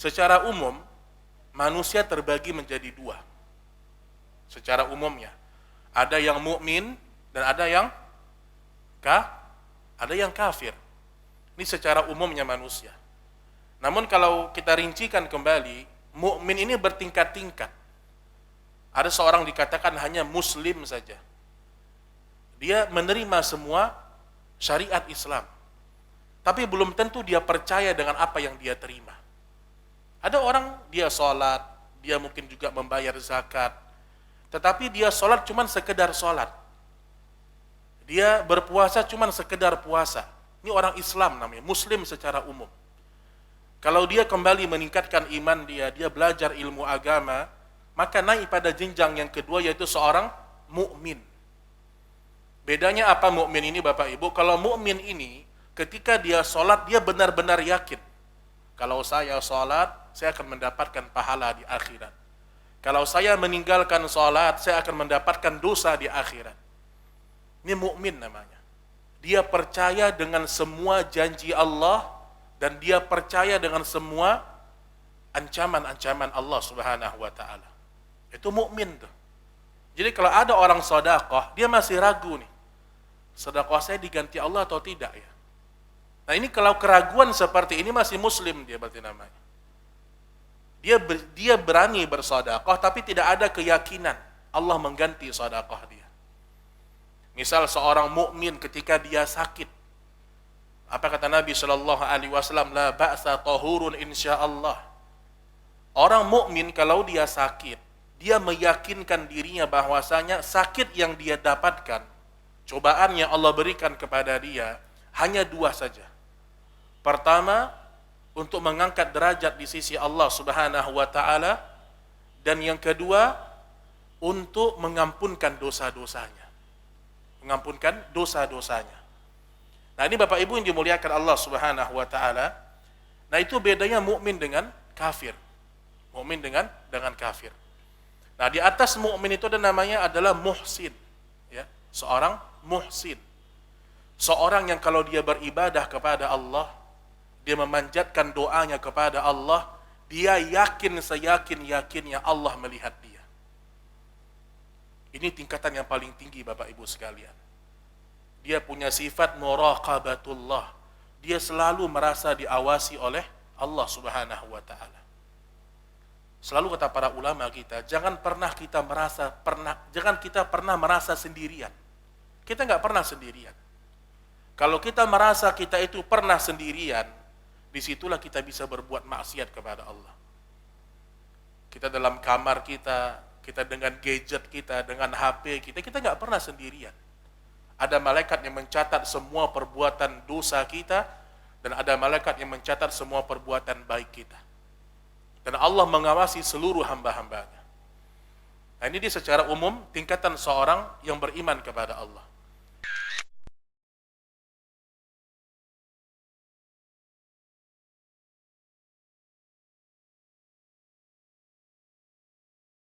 Secara umum, manusia terbagi menjadi dua. Secara umumnya, ada yang mukmin dan ada yang kafir. Ini secara umumnya manusia. Namun kalau kita rincikan kembali, mukmin ini bertingkat-tingkat. Ada seorang dikatakan hanya muslim saja. Dia menerima semua syariat Islam. Tapi belum tentu dia percaya dengan apa yang dia terima. Ada orang dia sholat, dia mungkin juga membayar zakat, tetapi dia sholat cuma sekedar sholat. Dia berpuasa cuma sekedar puasa. Ini orang Islam namanya, muslim secara umum. Kalau dia kembali meningkatkan iman dia belajar ilmu agama, maka naik pada jenjang yang kedua yaitu seorang mukmin. Bedanya apa mukmin ini Bapak Ibu? Kalau mukmin ini ketika dia sholat dia benar-benar yakin. Kalau saya sholat, saya akan mendapatkan pahala di akhirat. Kalau saya meninggalkan sholat, saya akan mendapatkan dosa di akhirat. Ini mukmin namanya. Dia percaya dengan semua janji Allah dan dia percaya dengan semua ancaman-ancaman Allah Subhanahu wa taala. Itu mukmin tuh. Jadi kalau ada orang sedekah, dia masih ragu nih. Sedekah saya diganti Allah atau tidak ya? Nah, ini kalau keraguan seperti ini masih muslim dia berarti namanya. Dia berani bersedekah tapi tidak ada keyakinan Allah mengganti sedekah dia. Misal seorang mukmin ketika dia sakit, apa kata Nabi Shallallahu Alaihi Wasallam? La ba'sa tahurun insyaallah. Orang mukmin kalau dia sakit, dia meyakinkan dirinya bahwasanya sakit yang dia dapatkan, cobaan yang Allah berikan kepada dia hanya dua saja. Pertama, untuk mengangkat derajat di sisi Allah Subhanahu wa taala, dan yang kedua untuk mengampunkan dosa-dosanya. Mengampunkan dosa-dosanya. Nah, ini Bapak Ibu yang dimuliakan Allah Subhanahu wa taala. Nah, itu bedanya mukmin dengan kafir. Mukmin dengan kafir. Nah, di atas mukmin itu ada namanya adalah muhsin, ya, seorang muhsin. Seorang yang kalau dia beribadah kepada Allah, dia memanjatkan doanya kepada Allah, dia yakin seyakin-yakinnya Allah melihat dia. Ini tingkatan yang paling tinggi Bapak Ibu sekalian. Dia punya sifat muraqabatullah. Dia selalu merasa diawasi oleh Allah Subhanahu wa taala. Selalu kata para ulama kita, jangan kita pernah merasa sendirian. Kita nggak pernah sendirian. Kalau kita merasa kita itu pernah sendirian, disitulah kita bisa berbuat maksiat kepada Allah. Kita dalam kamar kita dengan gadget kita, dengan HP kita nggak pernah sendirian. Ada malaikat yang mencatat semua perbuatan dosa kita, dan ada malaikat yang mencatat semua perbuatan baik kita. Dan Allah mengawasi seluruh hamba-hambanya. Nah, ini dia secara umum tingkatan seorang yang beriman kepada Allah.